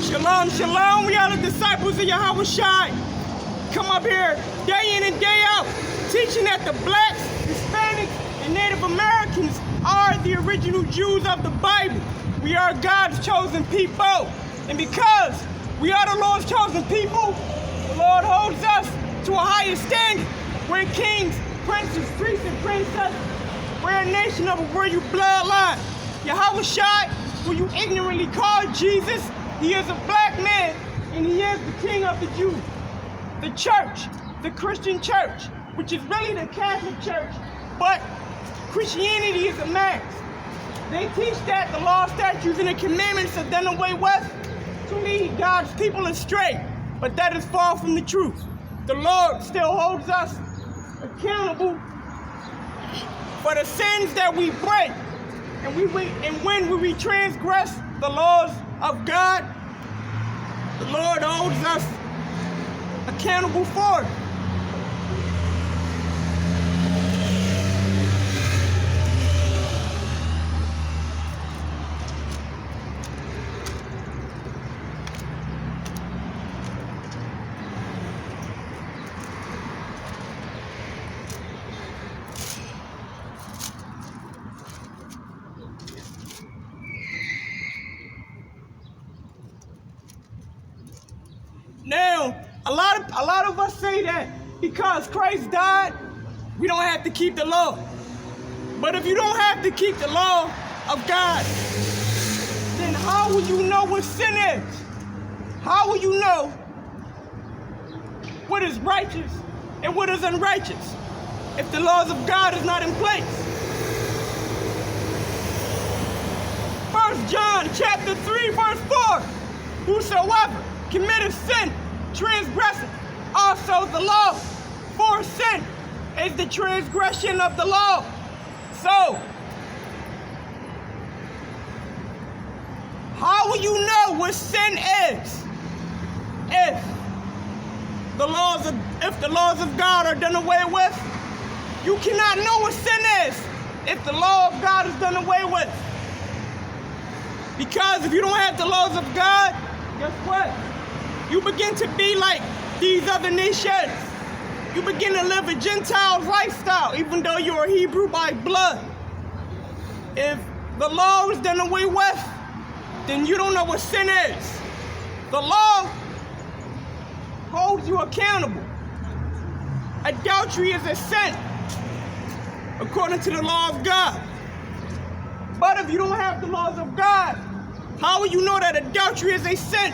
Shalom, shalom. We are the disciples of Yahawashi. Come up here day in and day out, teaching that the blacks, Hispanics, and Native Americans are the original Jews of the Bible. We are God's chosen people. And because we are the Lord's chosen people, the Lord holds us to a higher standard. We're kings, princes, priests, and princesses. We're a nation of a royal bloodline. Yahawashi, who you ignorantly call Jesus, he is a black man, and he is the king of the Jews. The church, the Christian church, which is really the Catholic church, but Christianity is a mass. They teach that the law, statutes, and the commandments are done away with to lead God's people astray, but that is far from the truth. The Lord still holds us accountable for the sins that we break, and when we transgress the laws of God, the Lord holds us accountable for it. Now, a lot of us say that because Christ died, we don't have to keep the law. But if you don't have to keep the law of God, then how will you know what sin is? How will you know what is righteous and what is unrighteous if the laws of God is not in place? 1 John chapter 3, verse 4, whosoever committeth sin, transgresseth also the law. For sin is the transgression of the law. So, how will you know what sin is if the laws of God are done away with? You cannot know what sin is if the law of God is done away with. Because if you don't have the laws of God, guess what? You begin to be like these other nations. You begin to live a Gentile lifestyle, even though you're a Hebrew by blood. If the law is done away with, then you don't know what sin is. The law holds you accountable. Adultery is a sin, according to the law of God. But if you don't have the laws of God, how will you know that adultery is a sin?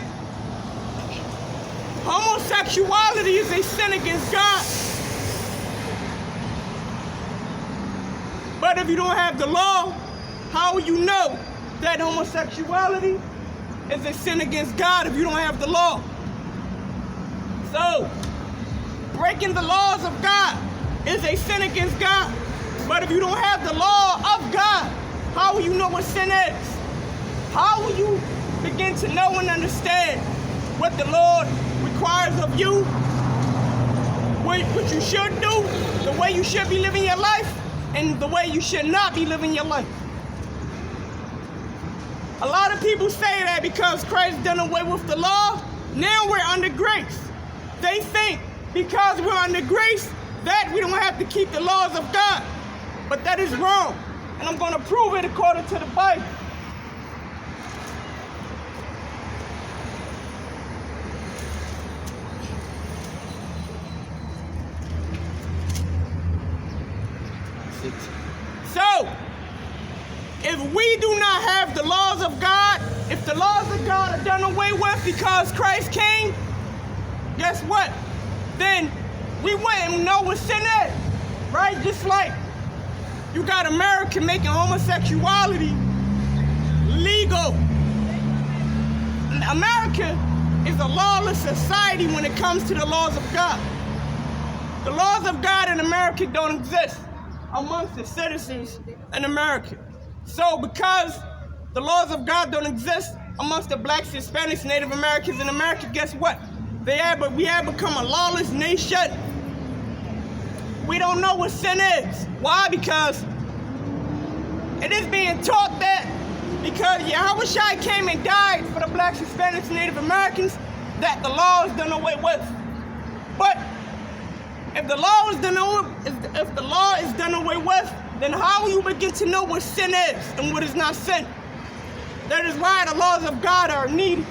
Homosexuality is a sin against God. But if you don't have the law, how will you know that homosexuality is a sin against God if you don't have the law? So, breaking the laws of God is a sin against God. But if you don't have the law of God, how will you know what sin is? How will you begin to know and understand what the Lord requires of you, what you should do, the way you should be living your life, and the way you should not be living your life? A lot of people say that because Christ done away with the law, now we're under grace. They think because we're under grace that we don't have to keep the laws of God. But that is wrong. And I'm going to prove it according to the Bible. So, if we do not have the laws of God, if the laws of God are done away with because Christ came, guess what? Then we wouldn't know what sin is, right? Just like you got America making homosexuality legal. America is a lawless society when it comes to the laws of God. The laws of God in America don't exist amongst the citizens in America. So because the laws of God don't exist amongst the blacks, Hispanics, Native Americans in America, guess what? We have become a lawless nation. We don't know what sin is. Why? Because it is being taught that because Yahawashi came and died for the blacks, Hispanics, and Native Americans, that the law is done away with. But if the law is done away with, then how will you begin to know what sin is and what is not sin? That is why the laws of God are needed.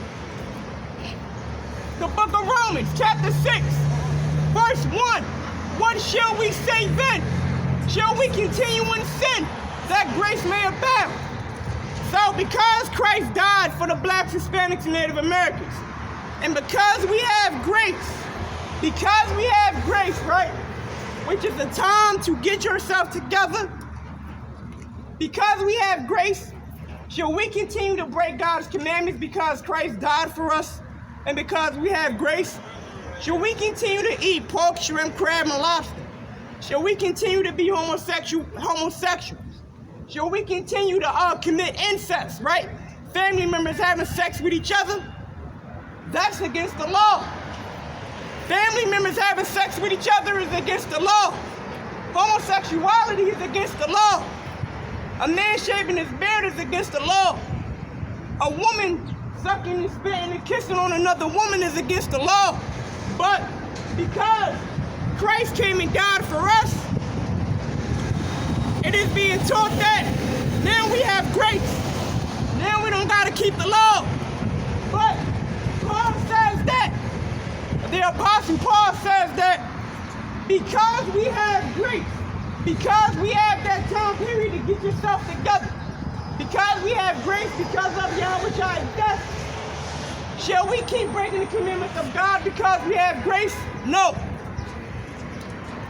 The book of Romans, chapter 6, verse 1. What shall we say then? Shall we continue in sin, that grace may abound? So because Christ died for the blacks, Hispanics, and Native Americans, and because we have grace, right, which is the time to get yourself together, because we have grace, shall we continue to break God's commandments because Christ died for us, and because we have grace? Shall we continue to eat pork, shrimp, crab, and lobster? Shall we continue to be homosexuals? Shall we continue to commit incest, right? Family members having sex with each other? That's against the law. Family members having sex with each other is against the law. Homosexuality is against the law. A man shaving his beard is against the law. A woman sucking and spitting and kissing on another woman is against the law. But because Christ came and died for us, it is being taught that now we have grace. Now we don't got to keep the law. But Paul says that, the Apostle Paul says that because we have grace, because we have that time period to get yourself together, because we have grace because of Yahawashi's death, shall we keep breaking the commandments of God because we have grace? No.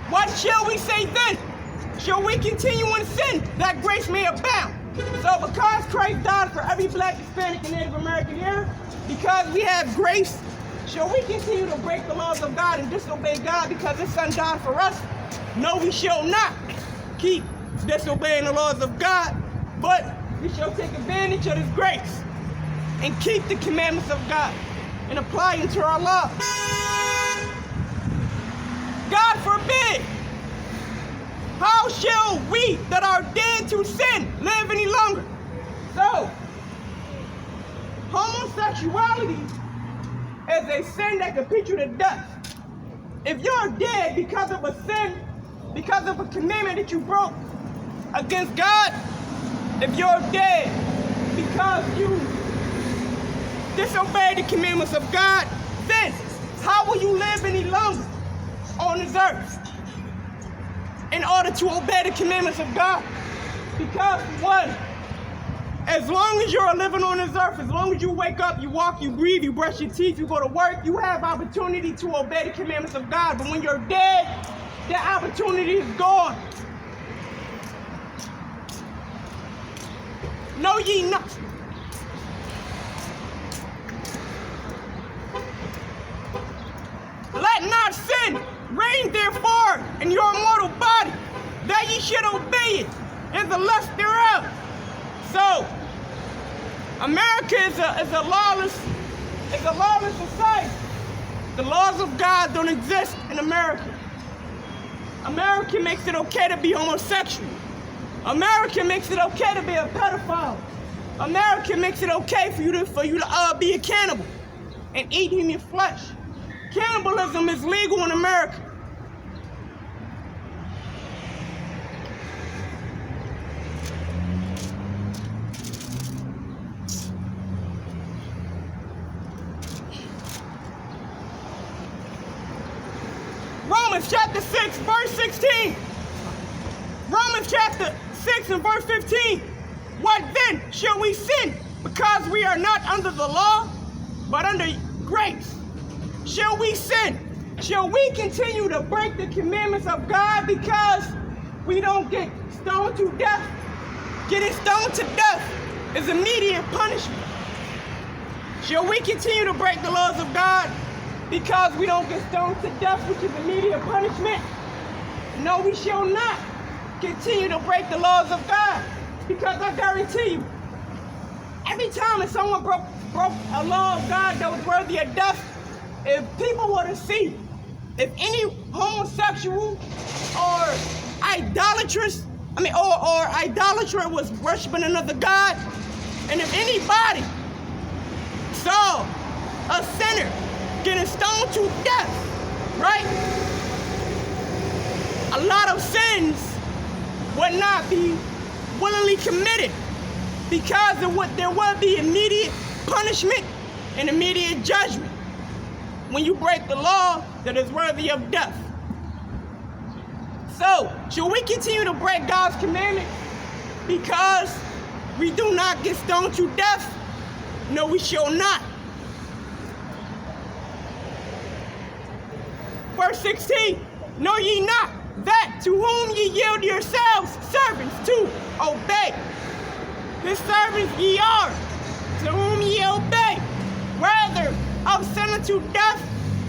What shall we say then? Shall we continue in sin that grace may abound? So because Christ died for every black, Hispanic, and Native American here, because we have grace, shall we continue to break the laws of God and disobey God because His Son died for us? No, we shall not keep disobeying the laws of God, but we shall take advantage of His grace and keep the commandments of God and apply it to our lives. God forbid. How shall we that are dead to sin live any longer? So, homosexuality is a sin that can put you to death. If you're dead because of a sin, because of a commandment that you broke against God, if you're dead because you disobeyed the commandments of God, then how will you live any longer on this earth in order to obey the commandments of God? Because one, as long as you're living on this earth, as long as you wake up, you walk, you breathe, you brush your teeth, you go to work, you have opportunity to obey the commandments of God. But when you're dead, that opportunity is gone. Know ye not. Let not sin reign therefore in your mortal body, that ye should obey it in the lust thereof. So, America is a lawless society. The laws of God don't exist in America. America makes it okay to be homosexual. America makes it okay to be a pedophile. America makes it okay for you to be a cannibal and eat human flesh. Cannibalism is legal in America. Romans chapter 6, verse 16. Romans chapter 6 and verse 15. What then shall we sin? Because we are not under the law, but under grace. Shall we sin? Shall we continue to break the commandments of God because we don't get stoned to death? Getting stoned to death is immediate punishment. Shall we continue to break the laws of God because we don't get stoned to death, which is immediate punishment? No, we shall not continue to break the laws of God, because I guarantee you, every time that someone broke a law of God that was worthy of death, if people were to see, if any homosexual or idolater was worshiping another god, And if anybody saw a sinner getting stoned to death, right? A lot of sins would not be willingly committed because there would be immediate punishment and immediate judgment when you break the law that is worthy of death. So, should we continue to break God's commandments because we do not get stoned to death? No, we shall not. Verse 16, know ye not that to whom ye yield yourselves servants to obey? His servants ye are, to whom ye obey, whether of sin unto death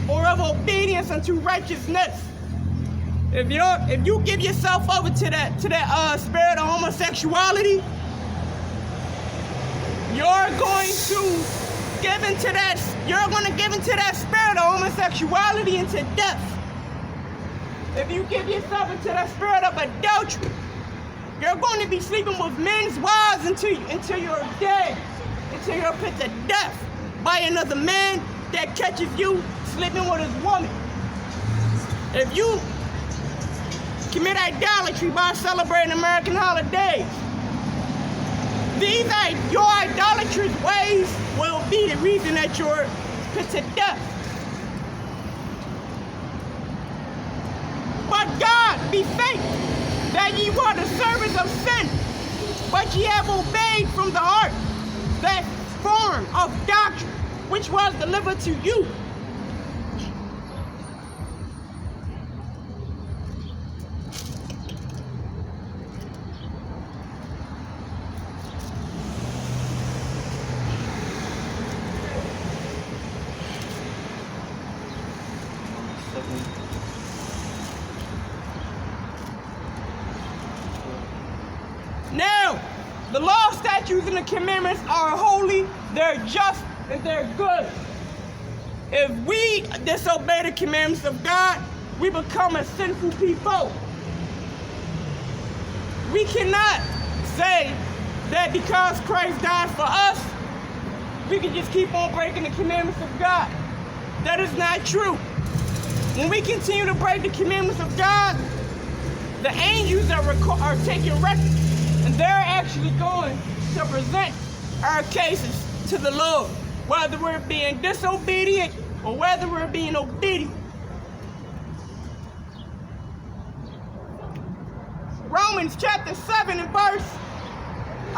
or of obedience unto righteousness. If you give yourself over to that spirit of homosexuality, you're going to give into that spirit of homosexuality into death. If you give yourself into that spirit of adultery, you're going to be sleeping with men's wives until you're dead, until you're put to death by another man that catches you sleeping with his woman. If you commit idolatry by celebrating American holidays, your idolatrous ways will be the reason that you're put to death. But God be faithful, that ye were the servants of sin, but ye have obeyed from the heart that form of doctrine which was delivered to you. Now, the law, statutes, and the commandments are holy, they're just, and they're good. If we disobey the commandments of God, we become a sinful people. We cannot say that because Christ died for us, we can just keep on breaking the commandments of God. That is not true. When we continue to break the commandments of God, the angels are taking record, and they're actually going to present our cases to the Lord, whether we're being disobedient or whether we're being obedient. Romans chapter 7 and verse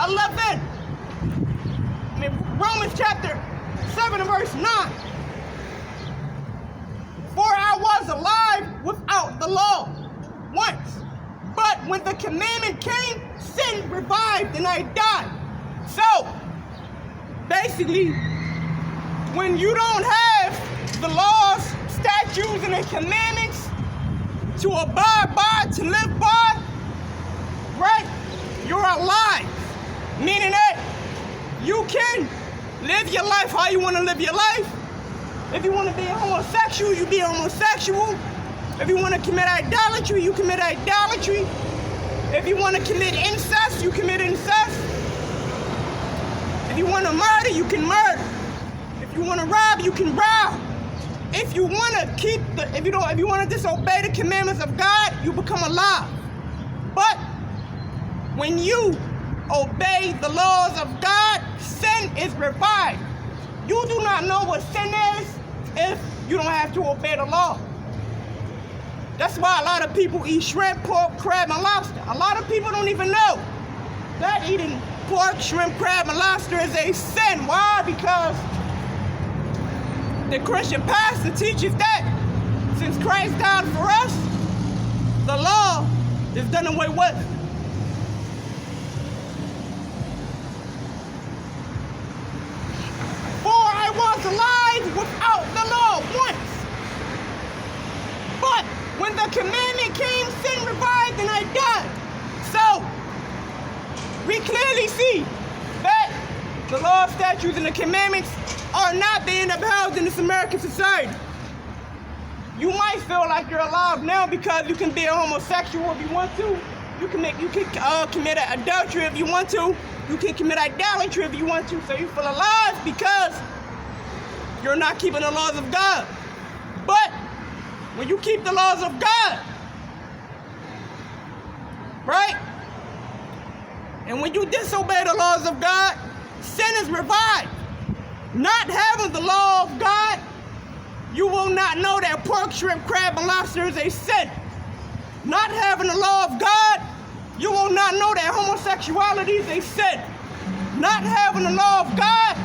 11. Romans chapter 7 and verse 9. For I was alive without the law once, but when the commandment came, sin revived and I died. So, basically, when you don't have the laws, statutes, and the commandments to abide by, to live by, right, you're alive. Meaning that you can live your life how you want to live your life. If you want to be a homosexual, you be a homosexual. If you want to commit idolatry, you commit idolatry. If you want to commit incest, you commit incest. If you want to murder, you can murder. If you want to rob, you can rob. If you want to if you want to disobey the commandments of God, you become alive. But when you obey the laws of God, sin is revived. You do not know what sin is if you don't have to obey the law. That's why a lot of people eat shrimp, pork, crab, and lobster. A lot of people don't even know that eating pork, shrimp, crab, and lobster is a sin. Why? Because the Christian pastor teaches that since Christ died for us, the law is done away with. For I was alive without the law once, but when the commandment came, sin revived and I died. So, we clearly see that the law, statutes, and the commandments are not being upheld in this American society. You might feel like you're alive now because you can be a homosexual if you want to. You can commit adultery if you want to. You can commit idolatry if you want to, so you feel alive because you're not keeping the laws of God. But when you keep the laws of God, right? And when you disobey the laws of God, sin is revived. Not having the law of God, you will not know that pork, shrimp, crab, and lobster is a sin. Not having the law of God, you will not know that homosexuality is a sin. Not having the law of God,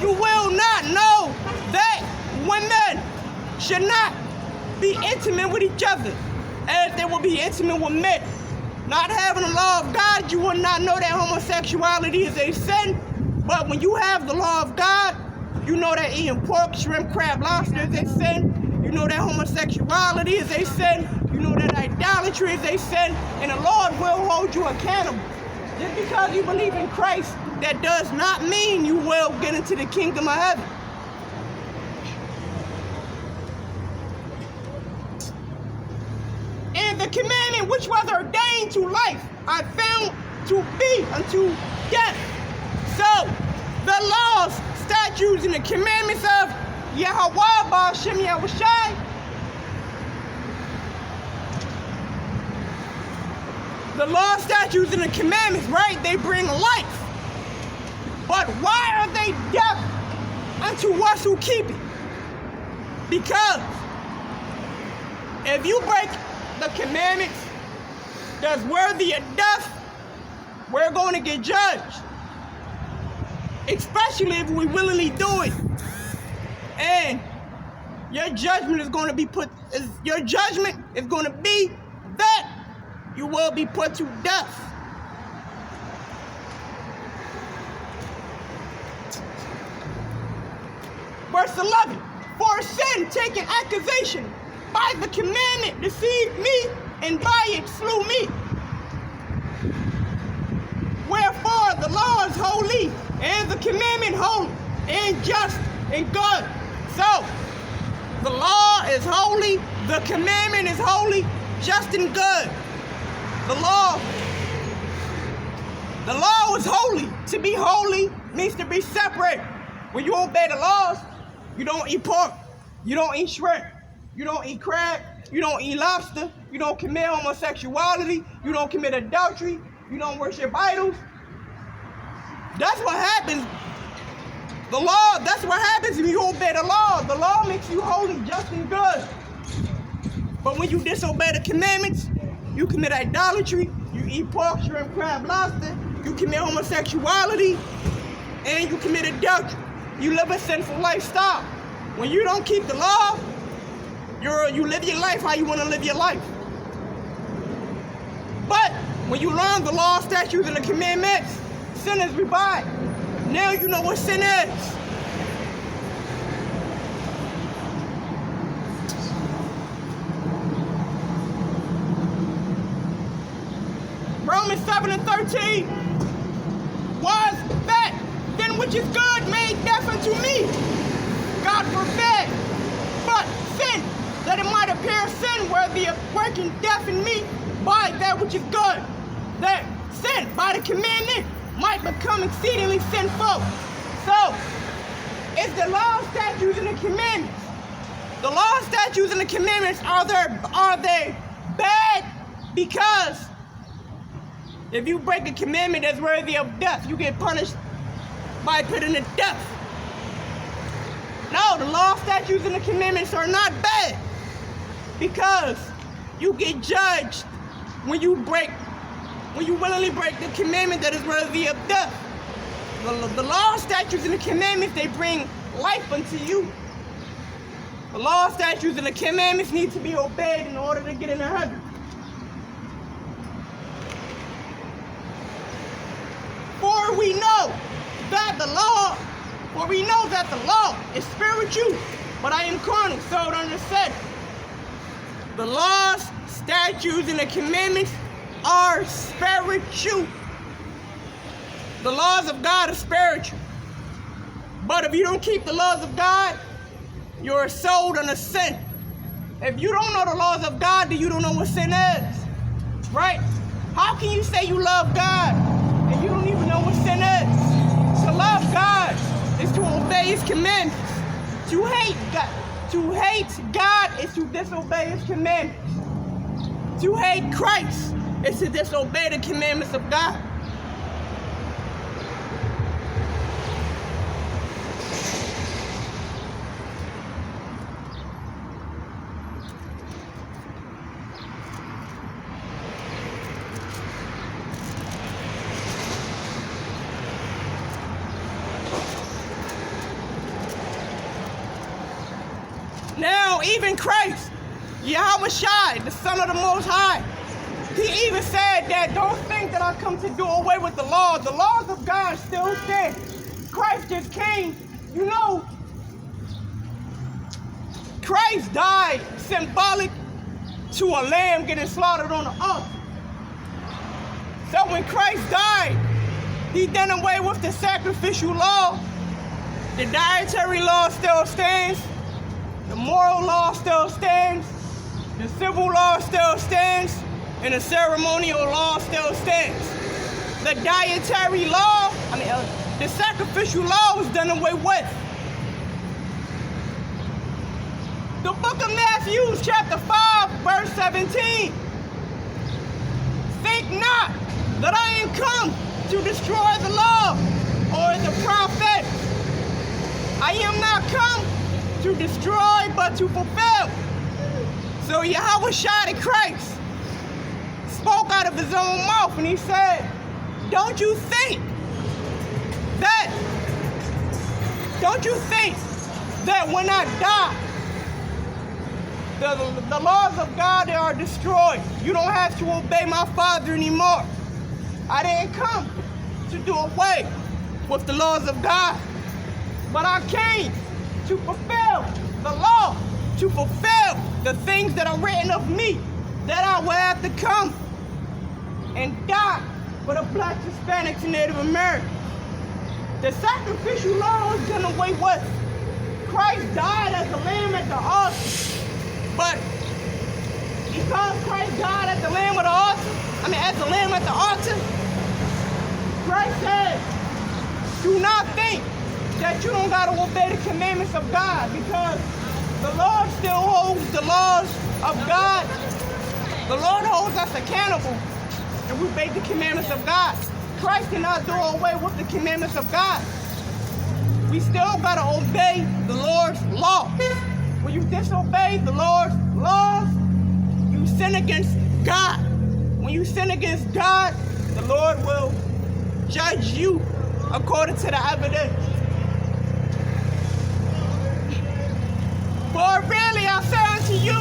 you will not know that women should not be intimate with each other as they will be intimate with men. Not having the law of God, you will not know that homosexuality is a sin. But when you have the law of God, you know that eating pork, shrimp, crab, lobster is a sin. You know that homosexuality is a sin. You know that idolatry is a sin. And the Lord will hold you accountable. Just because you believe in Christ, that does not mean you will get into the kingdom of heaven. And the commandment which was ordained to life, I found to be unto death. So, the laws, statutes, and the commandments of Yahawashi, the law, statutes, and the commandments, right? They bring life. But why are they death unto us who keep it? Because if you break the commandments that's worthy of death, we're going to get judged. Especially if we willingly do it. And your judgment is going to be that you will be put to death. Verse 11, for sin taking accusation by the commandment deceived me, and by it slew me. Wherefore the law is holy, and the commandment holy, and just, and good. So, the law is holy, the commandment is holy, just and good. The law is holy. To be holy means to be separate. When you obey the laws, you don't eat pork, you don't eat shrimp, you don't eat crab, you don't eat lobster, you don't commit homosexuality, you don't commit adultery, you don't worship idols. That's what happens. The law, that's what happens when you obey the law. The law makes you holy, just and good. But when you disobey the commandments, you commit idolatry, you eat pork, shrimp, crab, lobster, you commit homosexuality, and you commit adultery. You live a sinful lifestyle. When you don't keep the law, you live your life how you want to live your life. But when you learn the law, statutes, and the commandments, sin is revived. Now you know what sin is. Romans 7:13 was that then which is good made death unto me. God forbid. But sin, that it might appear sin worthy of working death in me by that which is good. That sin, by the commandment, might become exceedingly sinful. So, it's the law, statutes, and the commandments. The law, statutes, and the commandments, are they bad? Because if you break a commandment that's worthy of death, you get punished by putting to death. No, the law, statutes, and the commandments are not bad. Because you get judged when you willingly break the commandment that is worthy of death. The law, statutes, and the commandments, they bring life unto you. The law, statutes, and the commandments need to be obeyed in order to get into heaven. For we know that the law is spiritual, but I am carnal, so it understood. The laws, statutes, and the commandments are spiritual. The laws of God are spiritual. But if you don't keep the laws of God, you're sold on a sin. If you don't know the laws of God, then you don't know what sin is. Right? How can you say you love God and you don't even know what sin is. To love God is to obey His commandments. To hate God is to disobey His commandments. To hate Christ is to disobey the commandments of God. Now, even Christ, Yahawashi, the Son of the Most High, He even said that don't think that I come to do away with the law. The laws of God still stand. Christ just came. You know, Christ died symbolic to a lamb getting slaughtered on the altar. So when Christ died, He done away with the sacrificial law. The dietary law still stands. The moral law still stands, the civil law still stands, and the ceremonial law still stands. The dietary law, the sacrificial law was done away with. The book of Matthew, chapter 5, verse 17. Think not that I am come to destroy the law or the prophets. I am not come to destroy, but to fulfill. So Yahawashi Christ spoke out of His own mouth, and He said, don't you think that when I die, the laws of God are destroyed? You don't have to obey my Father anymore. I didn't come to do away with the laws of God, but I came to fulfill the law, to fulfill the things that are written of me, that I will have to come and die for the Blacks, Hispanics, and Native Americans. The sacrificial law is done away with. Christ died as a lamb at the altar, but because Christ died as a lamb at the altar, Christ said, do not think that you don't got to obey the commandments of God, because the Lord still holds the laws of God. The Lord holds us accountable if we obey the commandments of God. Christ cannot do away with the commandments of God. We still got to obey the Lord's law. When you disobey the Lord's laws, you sin against God. When you sin against God, the Lord will judge you according to the evidence. For really I say unto you,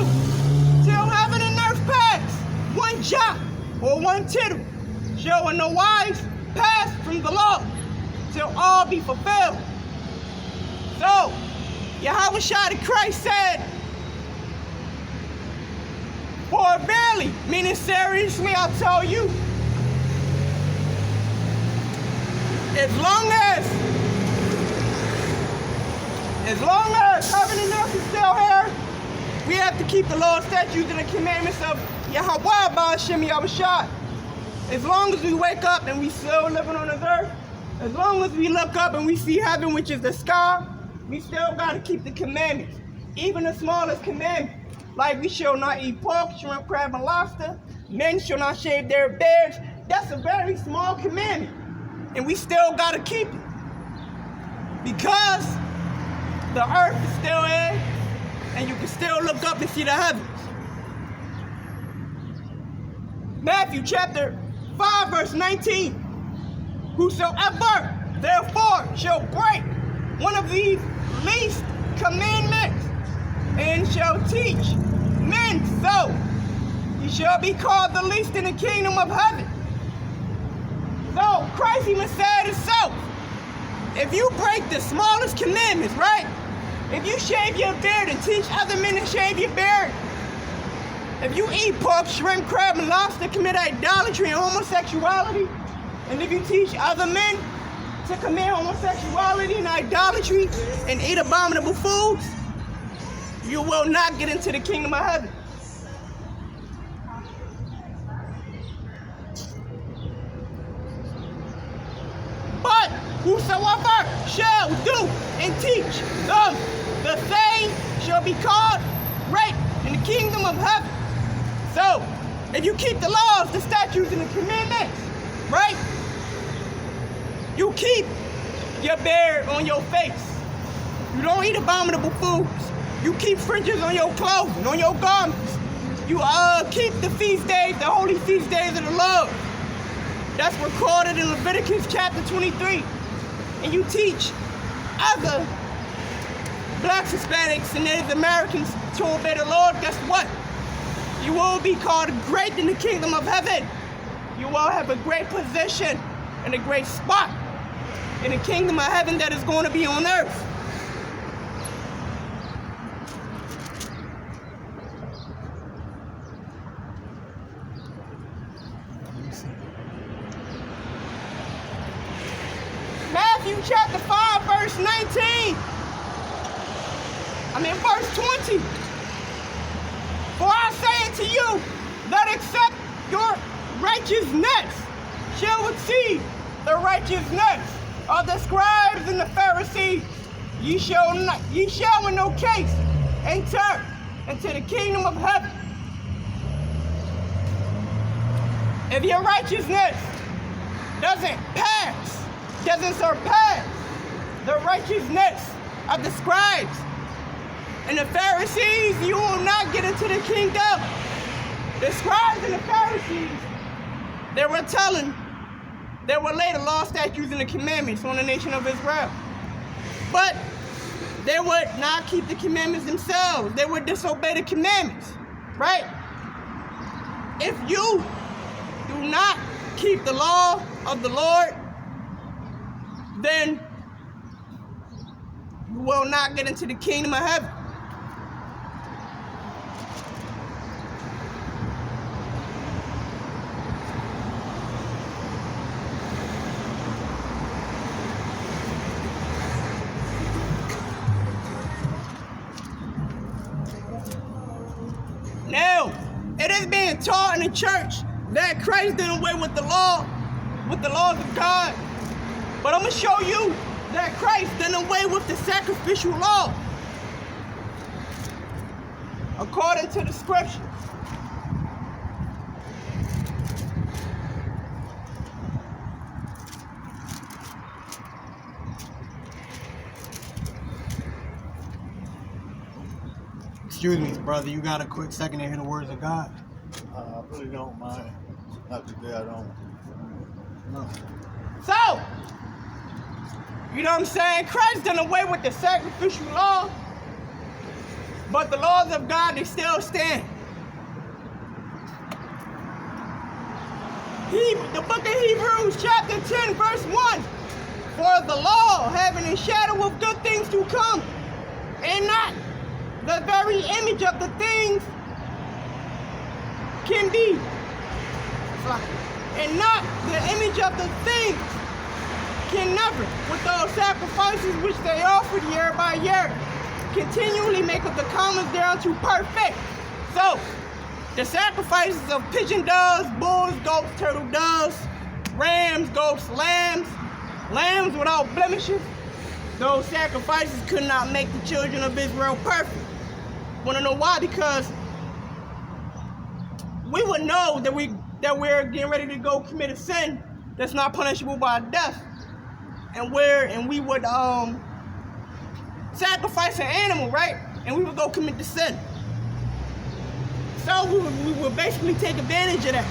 till heaven and earth pass, one jot or one tittle shall in no wise pass from the law, till all be fulfilled. So, Yahawashi Christ said, for verily, meaning seriously, I'll tell you, as long as heaven and earth is still here, we have to keep the law, statutes, and the commandments of Yahweh Ba'ashem Yahawashi. As long as we wake up and we still living on this earth, as long as we look up and we see heaven, which is the sky, we still got to keep the commandments. Even the smallest commandment, like we shall not eat pork, shrimp, crab, and lobster. Men shall not shave their beards. That's a very small commandment, and we still got to keep it, because the earth is still here, and you can still look up and see the heavens. Matthew chapter 5, verse 19. Whosoever therefore shall break one of these least commandments and shall teach men so, he shall be called the least in the kingdom of heaven. So Christ even said himself, if you break the smallest commandments, right? If you shave your beard and teach other men to shave your beard, if you eat pork, shrimp, crab, and lobster, commit idolatry and homosexuality, and if you teach other men to commit homosexuality and idolatry and eat abominable foods, you will not get into the kingdom of heaven. whosoever shall do and teach them, the same shall be called great in the kingdom of heaven. So, if you keep the laws, the statutes, and the commandments, right? You keep your beard on your face. You don't eat abominable foods. You keep fringes on your clothing, on your garments. You keep the feast days, the holy feast days of the Lord. That's recorded in Leviticus chapter 23. And you teach other blacks, Hispanics, and Native Americans to obey the Lord. Guess what? You will be called great in the kingdom of heaven. You will have a great position and a great spot in the kingdom of heaven that is going to be on earth. Matthew chapter 5, verse 19. Verse 20. For I say unto you, that except your righteousness shall exceed the righteousness of the scribes and the Pharisees, ye shall in no case enter into the kingdom of heaven. If your righteousness doesn't surpass the righteousness of the scribes and the Pharisees, you will not get into the kingdom. The scribes and the Pharisees, they would lay the law, statutes, and the commandments on the nation of Israel. But they would not keep the commandments themselves. They would disobey the commandments, right? If you do not keep the law of the Lord, then you will not get into the kingdom of heaven. Now, it is being taught in the church that Christ did away with the laws of God. But I'm going to show you that Christ did away with the sacrificial law according to the scriptures. Excuse me, brother, you got a quick second to hear the words of God? I really don't mind. Not today, I don't. No. So, you know what I'm saying? Christ done away with the sacrificial law, but the laws of God, they still stand. The book of Hebrews, chapter 10, verse 1. For the law, having a shadow of good things to come, and not the very image of the things can be. And not the image of the things can never, with those sacrifices which they offered year by year, continually make of the commons thereunto perfect. So, the sacrifices of pigeon doves, bulls, goats, turtle doves, rams, goats, lambs without blemishes, those sacrifices could not make the children of Israel perfect. Want to know why? Because we would know that we're getting ready to go commit a sin that's not punishable by death, and we would sacrifice an animal, right? And we would go commit the sin. So we would basically take advantage of that.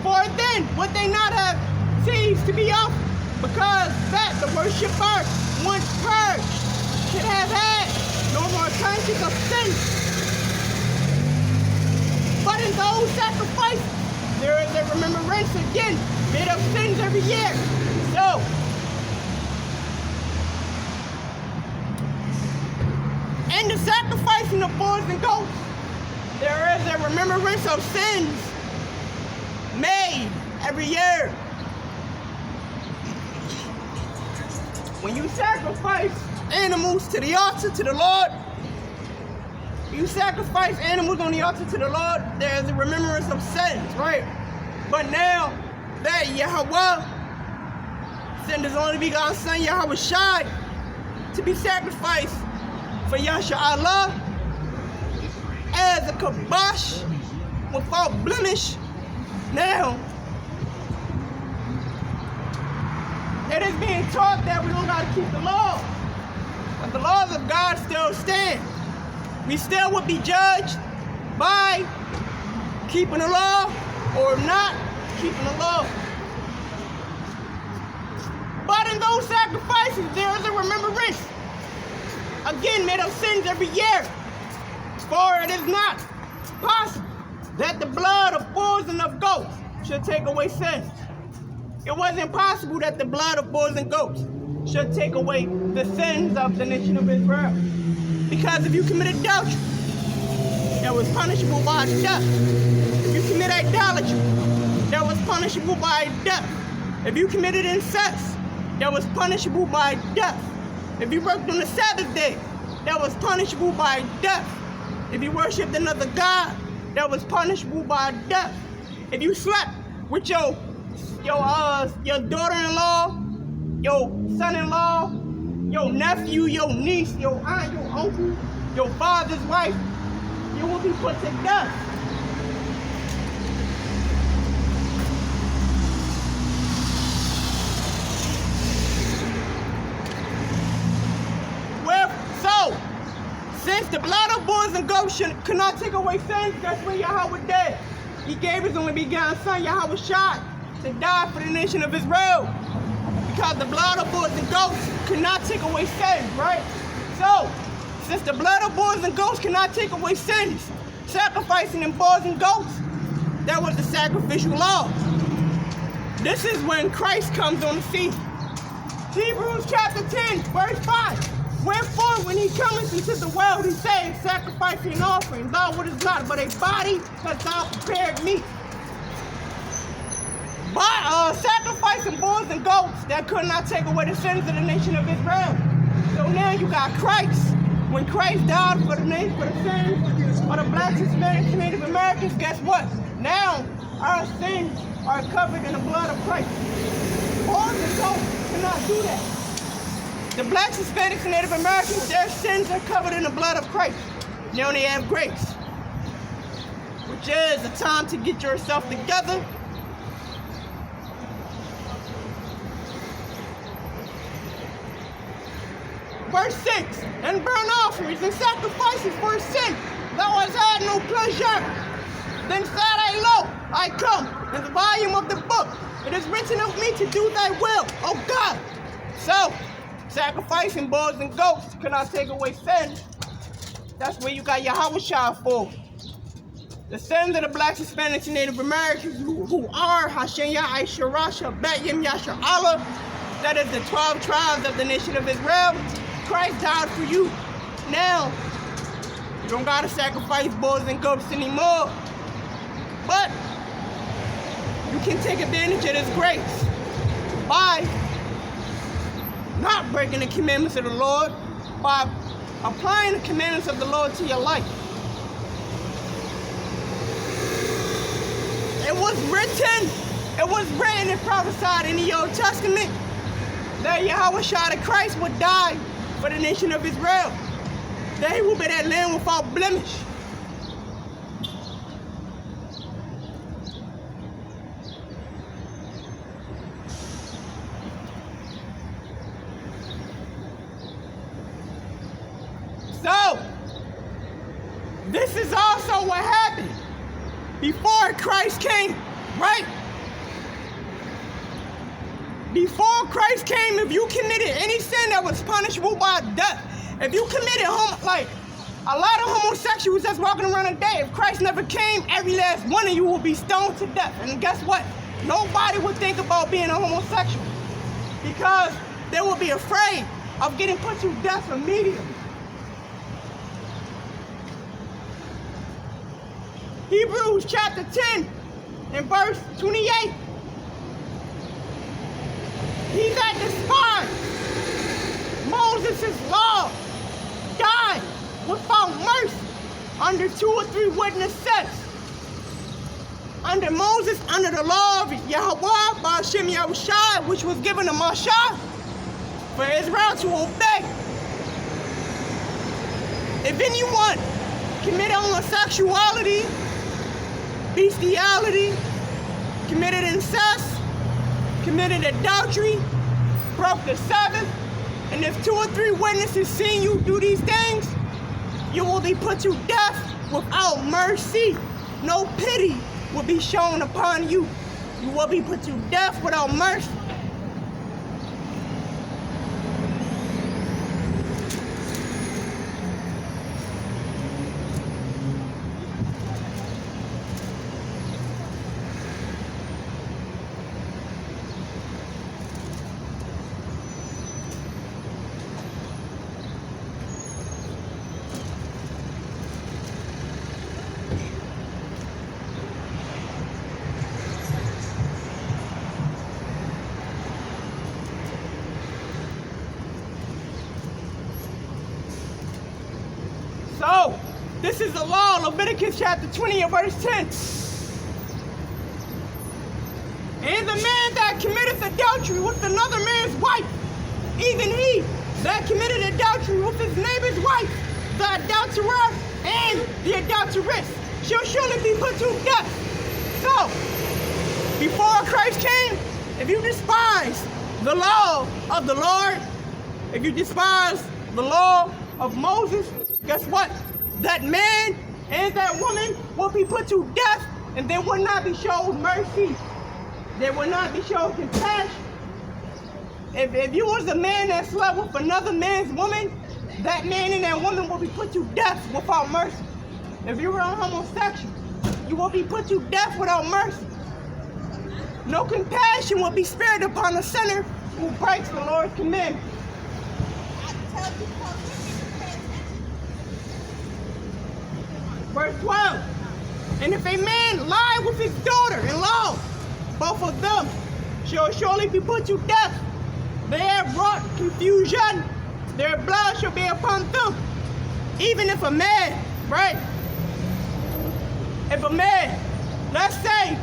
For then would they not have ceased to be offered, because that the worshiper once purged should have had no more conscience of sin. But in those sacrifices, there is a remembrance again made of sins every year. So, in the sacrificing of bulls and goats, there is a remembrance of sins made every year. When you sacrifice animals to the altar to the Lord, you sacrifice animals on the altar to the Lord, there is a remembrance of sins, right? But now that Yahweh sent his only begotten son, Yahawashi, to be sacrificed for Yasha Allah as a kabosh without blemish. Now, it is being taught that we don't got to keep the law, but the laws of God still stand. We still would be judged by keeping the law or not keeping the law. But in those sacrifices, there is a remembrance, again, made of sins every year. For it is not possible that the blood of bulls and of goats should take away sins. It wasn't possible that the blood of bulls and goats should take away the sins of the nation of Israel. Because if you committed adultery, that was punishable by death. If you commit idolatry, that was punishable by death. If you committed incest, that was punishable by death. If you worked on the Sabbath day, that was punishable by death. If you worshipped another god, that was punishable by death. If you slept with your daughter-in-law, your son-in-law, your nephew, your niece, your aunt, your uncle, your father's wife, you will be put to death. So, since the blood of bulls and goats could not take away sins, that's when Yahweh did. He gave his only begotten son, Yahawashi, to die for the nation of Israel. Because the blood of bulls and goats could not take away sins, right? So, since the blood of bulls and goats cannot take away sins, sacrificing in bulls and goats, that was the sacrificial law. This is when Christ comes on the scene. Hebrews chapter 10, verse 5. Wherefore, when he cometh into the world, he saith, sacrifice and offering, thou wouldest not, but a body hast thou prepared me. But sacrificing bulls and goats, that could not take away the sins of the nation of Israel. So now you got Christ. When Christ died for the sins of the blacks, Hispanics, and Native Americans, guess what? Now our sins are covered in the blood of Christ. Bulls and goats cannot do that. The blacks, Hispanics, and Native Americans, their sins are covered in the blood of Christ. Now they have grace, which is a time to get yourself together. Verse 6, and burnt offerings and sacrifices for sin, thou hast had no pleasure. Then said I, lo, I come, in the volume of the book. It is written of me to do thy will, O God. So, sacrificing bulls and goats cannot take away sin. That's where you got Yahawashi for. The sins of the blacks, Hispanics, and Native Americans who are Hashem Yahai Rasha Bet-Yim Yasha Allah, that is the 12 tribes of the nation of Israel. Christ died for you. Now, you don't gotta sacrifice bulls and goats anymore. But you can take advantage of this grace by not breaking the commandments of the Lord, by applying the commandments of the Lord to your life. It was written and prophesied in the Old Testament that Yahawashi, the Christ, would die for the nation of Israel. That he will be that lamb without blemish. So, this is also what happened before Christ came, right? Before Christ came, if you committed any sin that was punishable by death, if you committed like a lot of homosexuals that's walking around today, if Christ never came, every last one of you will be stoned to death. And guess what? Nobody would think about being a homosexual because they will be afraid of getting put to death immediately. Hebrews chapter 10 and verse 28. He that despised Moses' law died without mercy under 2 or 3 witnesses. under Moses, under the law of Yahawashi, Ba'ashem Yahawashi, which was given to Moshe for Israel to obey. If anyone committed homosexuality, bestiality, committed incest, committed adultery, broke the Sabbath, and if 2 or 3 witnesses seen you do these things, you will be put to death without mercy. No pity will be shown upon you. You will be put to death without mercy. So, this is the law, Leviticus chapter 20 and verse 10. And the man that committeth adultery with another man's wife, even he that committed adultery with his neighbor's wife, the adulterer and the adulteress, shall surely be put to death. So, before Christ came, if you despise the law of the Lord, if you despise the law of Moses, guess what? That man and that woman will be put to death, and they will not be shown mercy. They will not be shown compassion. If you was a man that slept with another man's woman, that man and that woman will be put to death without mercy. If you were a homosexual, you will be put to death without mercy. No compassion will be spared upon a sinner who breaks the Lord's commandment. Verse 12, and if a man lie with his daughter-in-law, both of them shall surely be put to death. They have wrought confusion, their blood shall be upon them. Even if a man, right? If a man, let's say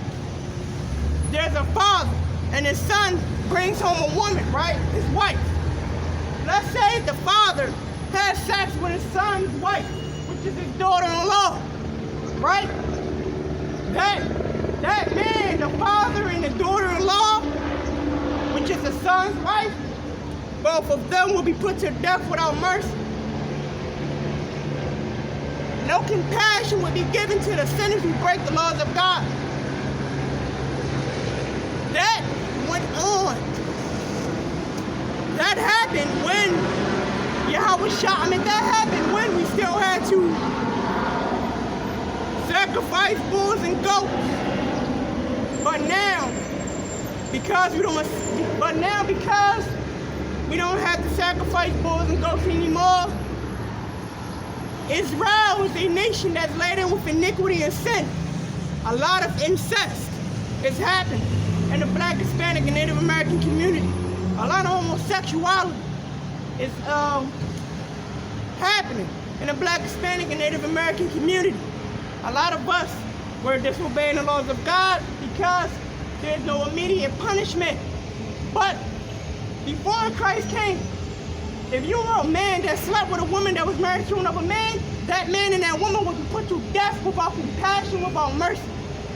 there's a father and his son brings home a woman, right? His wife. Let's say the father has sex with his son's wife, which is his daughter-in-law, right? That man, the father and the daughter-in-law, which is the son's wife, both of them will be put to death without mercy. No compassion will be given to the sinners who break the laws of God. That went on. That happened when that happened when we still had to sacrifice bulls and goats. But now, because we don't have to sacrifice bulls and goats anymore, Israel is a nation that's laden with iniquity and sin. A lot of incest is happening in the Black, Hispanic, and Native American community. A lot of homosexuality is happening in the Black, Hispanic, and Native American community. A lot of us were disobeying the laws of God because there's no immediate punishment. But before Christ came, if you were a man that slept with a woman that was married to another man, that man and that woman would be put to death without compassion, without mercy.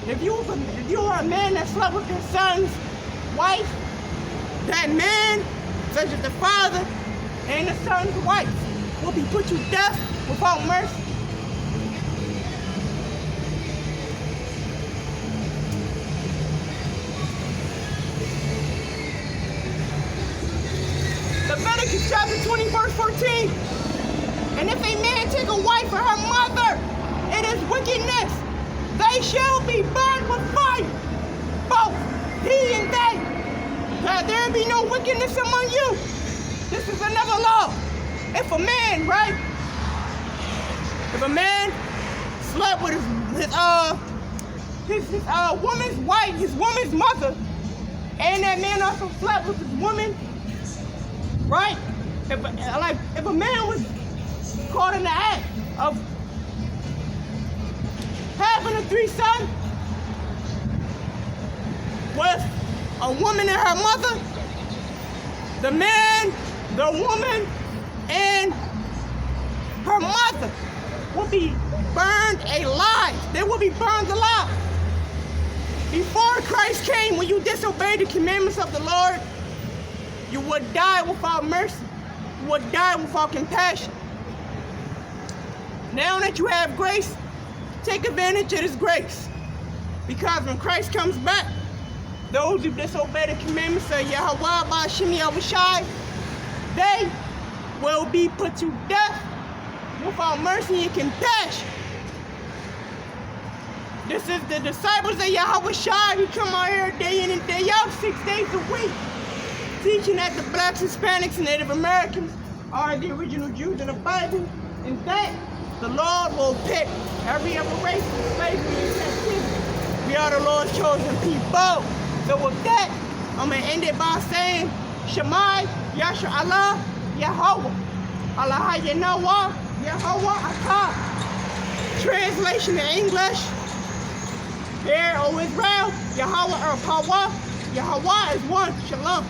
If you were a man that slept with your son's wife, that man, such as the father and the son's wife, will be put to death without mercy. Leviticus chapter 20, verse 14. And if a man take a wife for her mother, it is wickedness. They shall be burned with fire, both he and they, that there be no wickedness among you. This is another law. If a man, right? If a man slept with his woman's wife, his woman's mother, and that man also slept with his woman, right? If a man was caught in the act of having a threesome, with a woman and her mother, the man, the woman, and her mother will be burned alive. They will be burned alive. Before Christ came, when you disobeyed the commandments of the Lord, you would die without mercy. You would die without compassion. Now that you have grace, take advantage of this grace. Because when Christ comes back, those who disobey the commandments of Yahawashi, they will be put to death without mercy and compassion. This is the disciples of Yahawashi who come out here day in and day out, 6 days a week, teaching that the blacks, Hispanics, and Native Americans are the original Jews in the Bible, and that the Lord will pick every other race in slavery and captivity. We are the Lord's chosen people. So with that, I'm going to end it by saying, Shemai, Yasha Allah, Yahweh. Allah Yahweh, Yahweh Akkad. Translation in English. Here, O Israel, Yahweh or Power. Yahweh is one. Shalom.